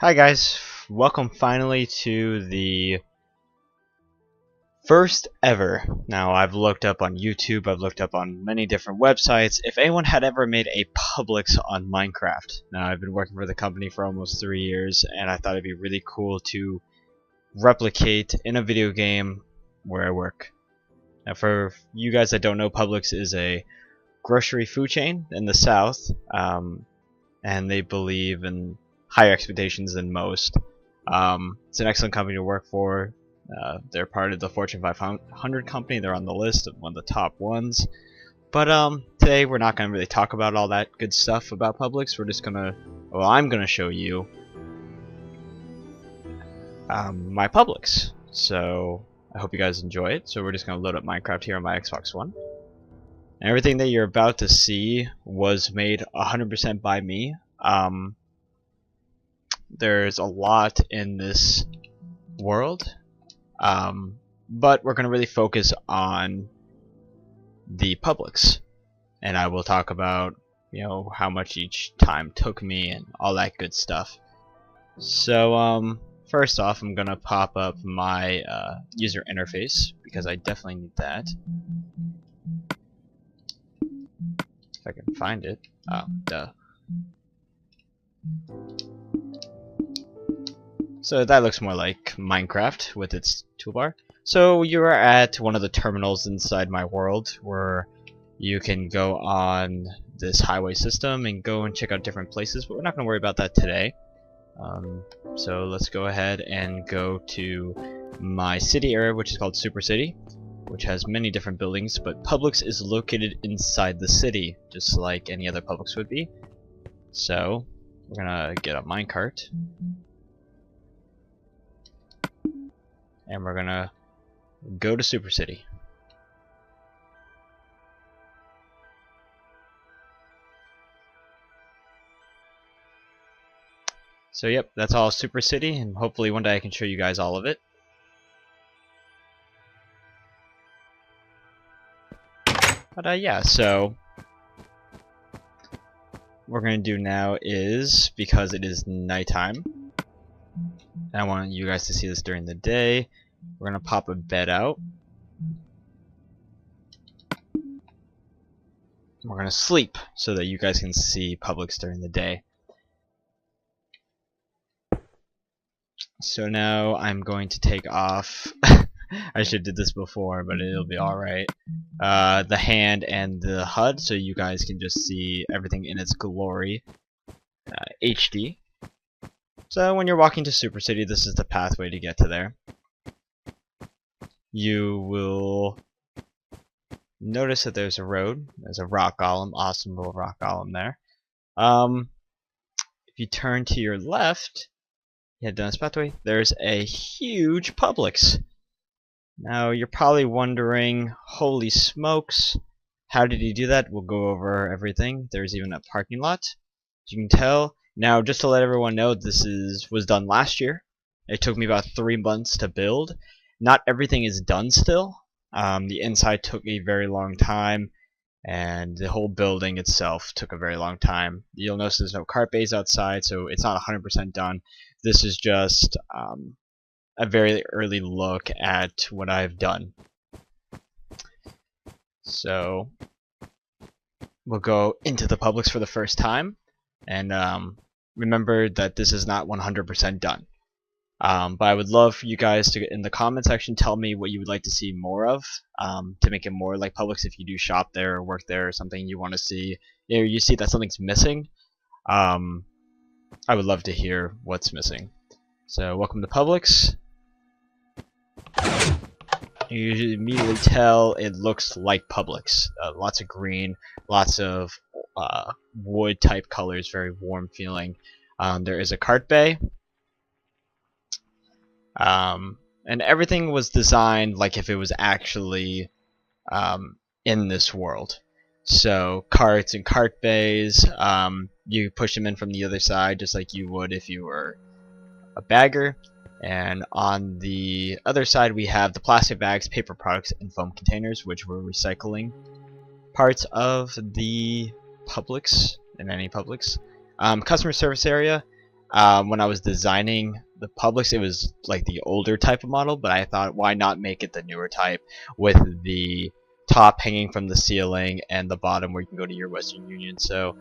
Hi guys, welcome finally to the first ever. Now I've looked up on YouTube, I've looked up on many different websites if anyone had ever made a Publix on Minecraft. Now I've been working for the company for almost 3 years and I thought it'd be really cool to replicate in a video game where I work. Now for you guys that don't know, Publix is a grocery food chain in the South, and they believe in higher expectations than most. It's an excellent company to work for. They're part of the Fortune 500 company. They're on the list of one of the top ones. But today we're not going to really talk about all that good stuff about Publix. We're just gonna, well, I'm gonna show you my Publix. So I hope you guys enjoy it. So we're just gonna load up Minecraft here on my Xbox One. And everything that you're about to see was made 100% by me. There's a lot in this world, but we're going to really focus on the Publix, and I will talk about, how much each time took me and all that good stuff. So first off, I'm going to pop up my user interface because I definitely need that. If I can find it. Oh, duh. So that looks more like Minecraft with its toolbar. So you're at one of the terminals inside my world where you can go on this highway system and go and check out different places, but we're not going to worry about that today. So let's go ahead and go to my city area, which is called Super City, which has many different buildings, but Publix is located inside the city, just like any other Publix would be. So we're going to get a minecart. And we're gonna go to Super City. So yep, that's all Super City, and hopefully one day I can show you guys all of it. But yeah, so what we're gonna do now is, because it is nighttime, and I want you guys to see this during the day, we're gonna pop a bed out. We're gonna sleep so that you guys can see Publix during the day. So now I'm going to take off. I should have did this before, but it'll be alright. The hand and the HUD, so you guys can just see everything in its glory. HD. So when you're walking to Super City, this is the pathway to get to there. You will notice that there's a road. There's a rock golem, awesome little rock golem there. If you turn to your left, head down this pathway, there's a huge Publix. Now you're probably wondering, holy smokes, how did he do that? We'll go over everything. There's even a parking lot, as you can tell. Now, just to let everyone know, this was done last year. It took me about 3 months to build. Not everything is done still. The inside took a very long time, and the whole building itself took a very long time. You'll notice there's no cart bays outside, so it's not 100% done. This is just a very early look at what I've done. So we'll go into the Publix for the first time, and remember that this is not 100% done. But I would love for you guys to, in the comment section, tell me what you would like to see more of, to make it more like Publix. If you do shop there or work there or something you want to see, you see that something's missing, I would love to hear what's missing. So welcome to Publix. You immediately tell it looks like Publix. Lots of green, lots of wood type colors, very warm feeling. There is a cart bay. And everything was designed like if it was actually in this world. So carts and cart bays, you push them in from the other side just like you would if you were a bagger. And on the other side we have the plastic bags, paper products, and foam containers, which we're recycling parts of the Publix, in any Publix. Customer service area, When I was designing the Publix, it was like the older type of model, but I thought, why not make it the newer type with the top hanging from the ceiling and the bottom where you can go to your Western Union. So,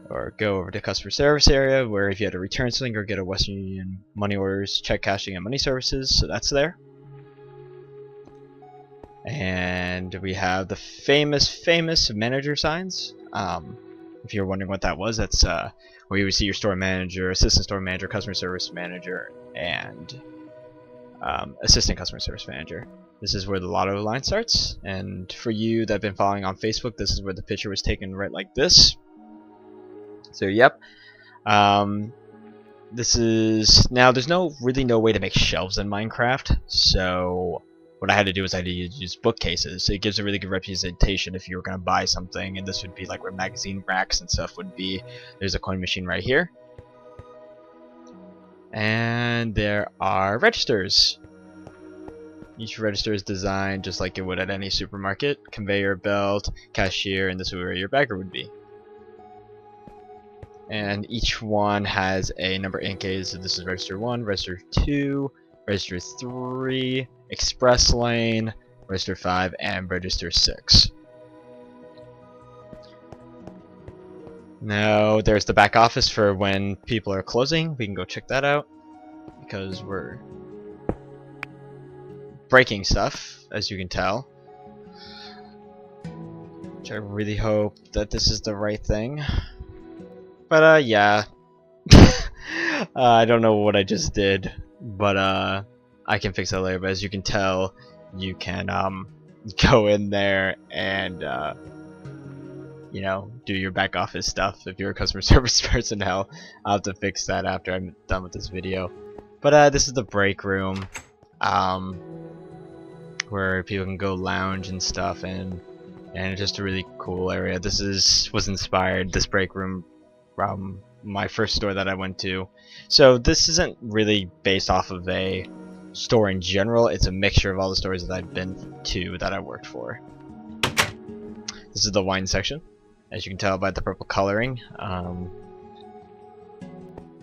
or go over to customer service area where if you had to return something or get a Western Union money orders, check cashing, and money services. So that's there. And we have the famous manager signs. If you're wondering what that was, that's where you would see your store manager, assistant store manager, customer service manager, and assistant customer service manager. This is where the lotto line starts, and for you that have been following on Facebook, this is where the picture was taken right like this. So yep, this is, now there's really no way to make shelves in Minecraft, so what I had to do is I had to use bookcases. It gives a really good representation if you were going to buy something, and this would be like where magazine racks and stuff would be. There's a coin machine right here. And there are registers. Each register is designed just like it would at any supermarket. Conveyor belt, cashier, and this is where your bagger would be. And each one has a number indicated. So this is register 1, register 2, register 3, express lane, register 5, and register 6. Now there's the back office for when people are closing. We can go check that out because we're breaking stuff, as you can tell. Which I really hope that this is the right thing. But yeah. I don't know what I just did, but I can fix that later. But as you can tell, you can go in there and you know, do your back office stuff if you're a customer service personnel. I'll have to fix that after I'm done with this video. But this is the break room, where people can go lounge and stuff, and it's just a really cool area. This was inspired, this break room, from my first store that I went to. So this isn't really based off of a store in general, it's a mixture of all the stores that I've been to that I worked for. This is the wine section, as you can tell by the purple coloring.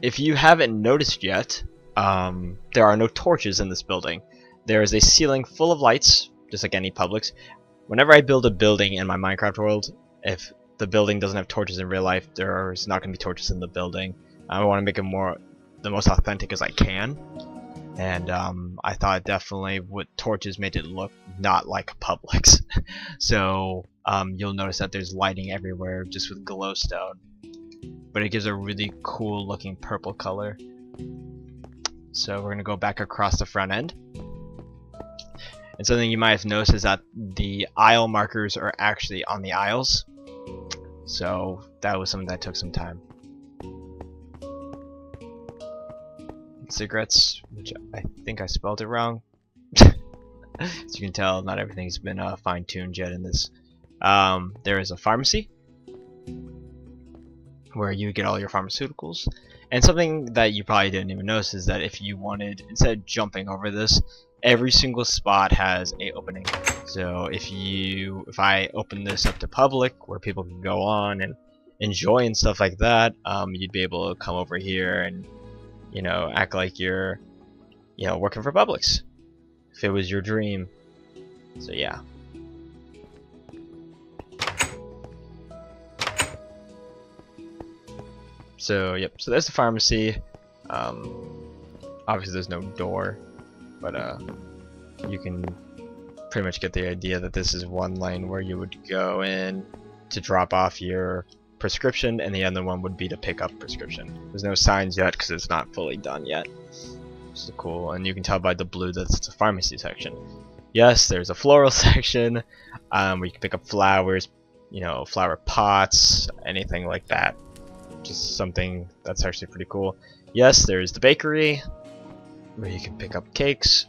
If you haven't noticed yet, there are no torches in this building. There is a ceiling full of lights, just like any Publix. Whenever I build a building in my Minecraft world, if the building doesn't have torches in real life, there's not going to be torches in the building. I want to make it the most authentic as I can. And I thought definitely with torches made it look not like a Publix. So you'll notice that there's lighting everywhere just with glowstone. But it gives a really cool looking purple color. So we're going to go back across the front end. And something you might have noticed is that the aisle markers are actually on the aisles. So that was something that took some time. Cigarettes, which I think I spelled it wrong. As you can tell, not everything's been fine-tuned yet in this. There is a pharmacy where you get all your pharmaceuticals. And something that you probably didn't even notice is that if you wanted, instead of jumping over this, every single spot has a opening. So if I open this up to public, where people can go on and enjoy and stuff like that, you'd be able to come over here and, you know, act like you're, you know, working for Publix, if it was your dream. So yeah. So yep, so there's the pharmacy. Obviously there's no door, but you can pretty much get the idea that this is one lane where you would go in to drop off your prescription, and the other one would be to pick up prescription. There's no signs yet because it's not fully done yet. Which is cool, and you can tell by the blue that it's a pharmacy section. Yes, there's a floral section where you can pick up flowers, you know, flower pots, anything like that. Just something that's actually pretty cool. Yes, there's the bakery where you can pick up cakes.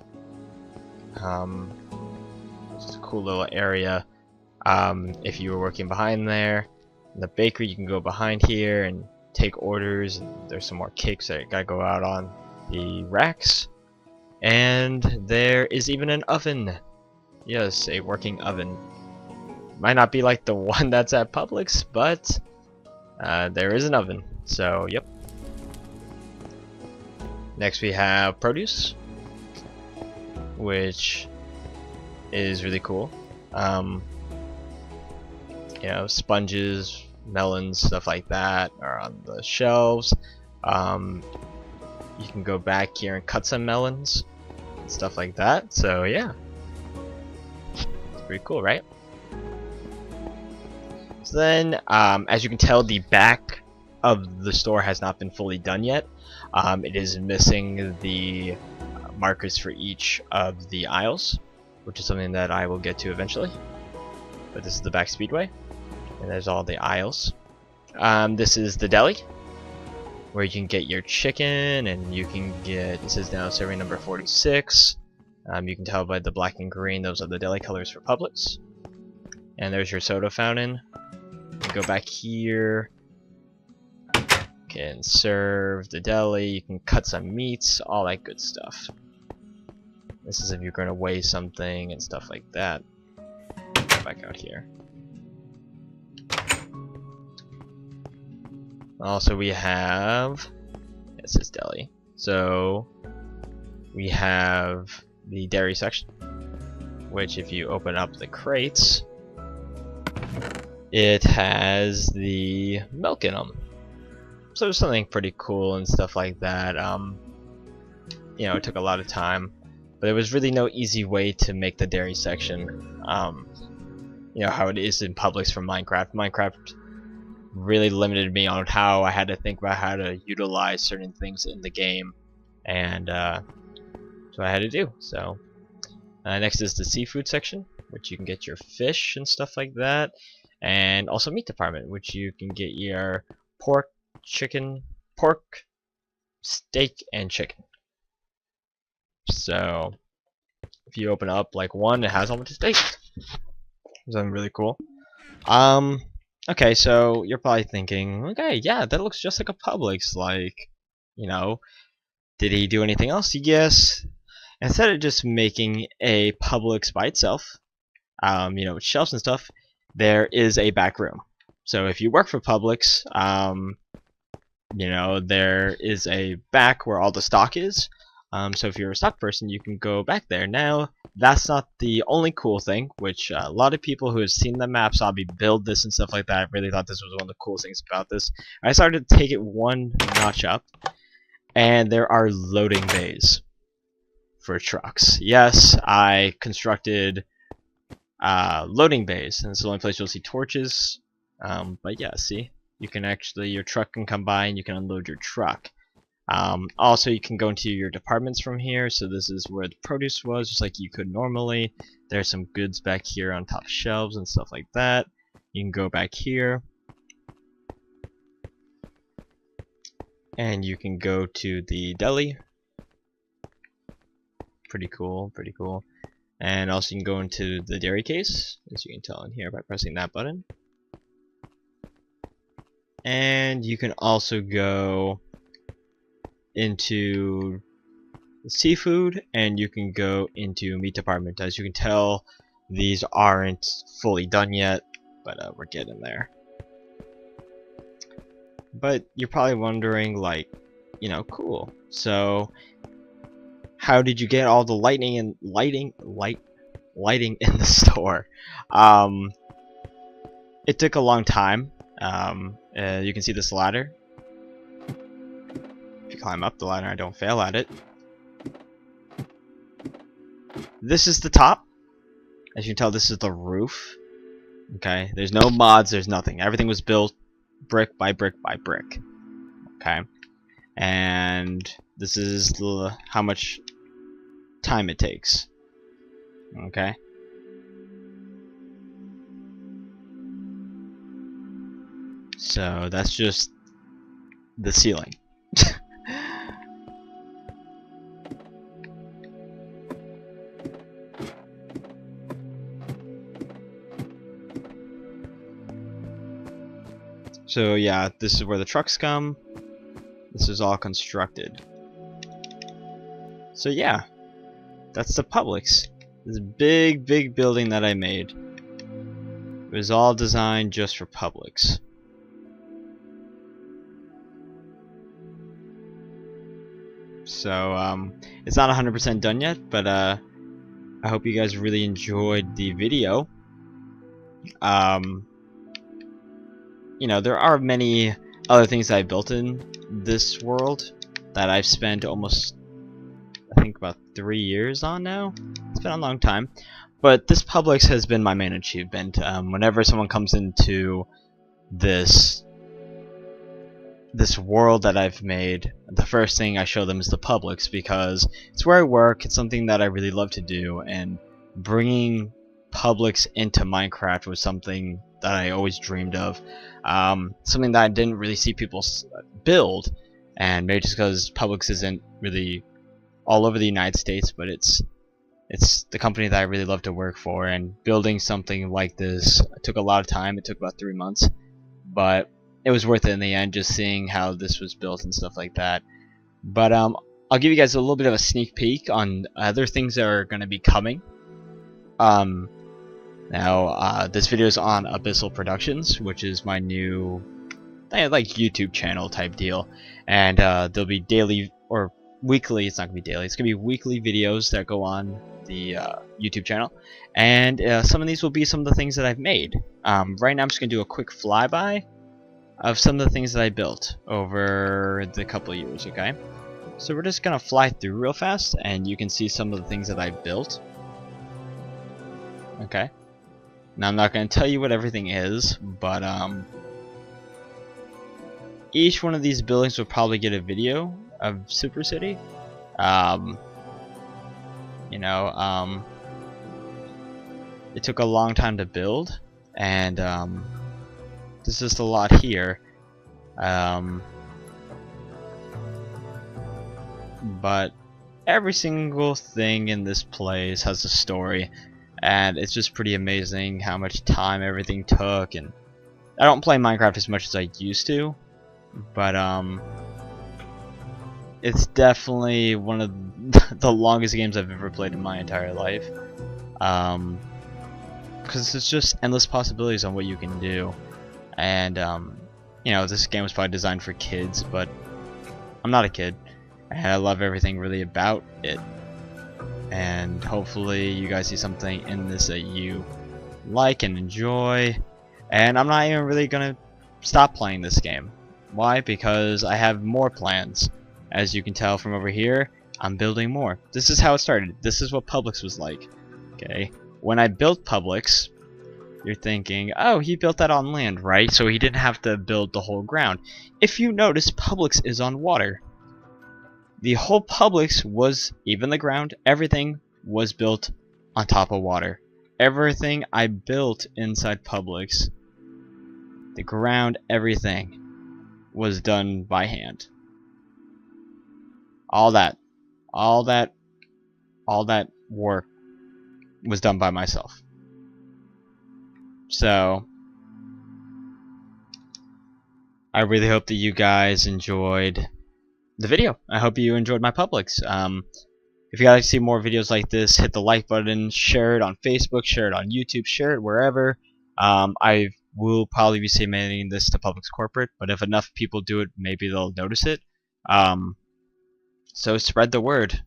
It's a cool little area. If you were working behind there, in the bakery, you can go behind here and take orders. There's some more cakes that gotta go out on the racks. And there is even an oven. Yes, a working oven. Might not be like the one that's at Publix, but there is an oven. So, yep. Next we have produce, which is really cool. You know, sponges, melons, stuff like that are on the shelves. You can go back here and cut some melons and stuff like that. So yeah, it's pretty cool, right? So then, as you can tell, the back of the store has not been fully done yet. It is missing the markers for each of the aisles, which is something that I will get to eventually. But this is the back speedway, and there's all the aisles. This is the deli, where you can get your chicken, and you can get, this is now serving number 46. You can tell by the black and green, those are the deli colors for Publix. And there's your soda fountain. You go back here, you can serve the deli, you can cut some meats, all that good stuff. This is if you're going to weigh something and stuff like that. Go back out here. Also we have, this is deli. So we have the dairy section, which if you open up the crates, it has the milk in them. So there's something pretty cool and stuff like that. You know, it took a lot of time, but there was really no easy way to make the dairy section. You know how it is in Publix from Minecraft. Minecraft really limited me on how I had to think about how to utilize certain things in the game, and so I had to do. So next is the seafood section, which you can get your fish and stuff like that, and also meat department, which you can get your pork, steak, and chicken. So if you open up like one, it has all bunch of steak. Something really cool. Okay, so you're probably thinking, okay, yeah, that looks just like a Publix. Like, you know, did he do anything else? Yes. Instead of just making a Publix by itself, you know, with shelves and stuff, there is a back room. So if you work for Publix, you know, there is a back where all the stock is. So if you're a stock person, you can go back there. Now, that's not the only cool thing, which a lot of people who have seen the map saw me build this and stuff like that really thought this was one of the coolest things about this. I started to take it one notch up, and there are loading bays for trucks. Yes, I constructed loading bays, and it's the only place you'll see torches. But yeah, see, you can actually, your truck can come by and you can unload your truck. Also, you can go into your departments from here. So this is where the produce was, just like you could normally. There's some goods back here on top shelves and stuff like that. You can go back here, and you can go to the deli. Pretty cool, pretty cool. And also you can go into the dairy case, as you can tell in here by pressing that button. And you can also go into seafood, and you can go into meat department. As you can tell, these aren't fully done yet, but we're getting there. But you're probably wondering, like, you know, cool, so how did you get all the lighting in the store? It took a long time. You can see this ladder. If you climb up the ladder, I don't fail at it. This is the top. As you can tell, this is the roof. Okay, there's no mods, there's nothing. Everything was built brick by brick by brick. Okay, and this is how much time it takes. Okay. So that's just the ceiling. So yeah, this is where the trucks come. This is all constructed. So yeah, that's the Publix. This big building that I made. It was all designed just for Publix. So it's not 100% done yet, but I hope you guys really enjoyed the video. You know, there are many other things that I built in this world that I've spent almost, I think, about 3 years on now. It's been a long time. But this Publix has been my main achievement. Whenever someone comes into this world that I've made, the first thing I show them is the Publix, because it's where I work. It's something that I really love to do, and bringing Publix into Minecraft was something that I always dreamed of. Something that I didn't really see people build, and maybe just because Publix isn't really all over the United States, but it's the company that I really love to work for, and building something like this took a lot of time. It took about 3 months, but it was worth it in the end, just seeing how this was built and stuff like that. But I'll give you guys a little bit of a sneak peek on other things that are going to be coming. Now, this video is on Abyssal Productions, which is my new like YouTube channel type deal, and there'll be daily or weekly. It's not gonna be daily. It's gonna be weekly videos that go on the YouTube channel, and some of these will be some of the things that I've made. Right now, I'm just gonna do a quick flyby of some of the things that I built over the couple of years. Okay, so we're just gonna fly through real fast, and you can see some of the things that I built. Okay, now I'm not gonna tell you what everything is, but each one of these buildings will probably get a video of Super City. You know, it took a long time to build, and there's just a lot here. But every single thing in this place has a story, and it's just pretty amazing how much time everything took. And I don't play Minecraft as much as I used to, but it's definitely one of the longest games I've ever played in my entire life, because it's just endless possibilities on what you can do. And you know, this game was probably designed for kids, but I'm not a kid, and I love everything really about it. And hopefully you guys see something in this that you like and enjoy. And I'm not even really gonna stop playing this game. Why? Because I have more plans. As you can tell from over here, I'm building more. This is how it started. This is what Publix was like. Okay, when I built Publix, you're thinking, oh, he built that on land, right? So he didn't have to build the whole ground. If you notice, Publix is on water. The whole Publix was, even the ground, everything was built on top of water. Everything I built inside Publix, the ground, everything, was done by hand. All that work was done by myself. So I really hope that you guys enjoyed the video. I hope you enjoyed my Publix. If you guys like to see more videos like this, hit the like button, share it on Facebook, share it on YouTube, share it wherever. I will probably be submitting this to Publix Corporate, but if enough people do it, maybe they'll notice it. So spread the word.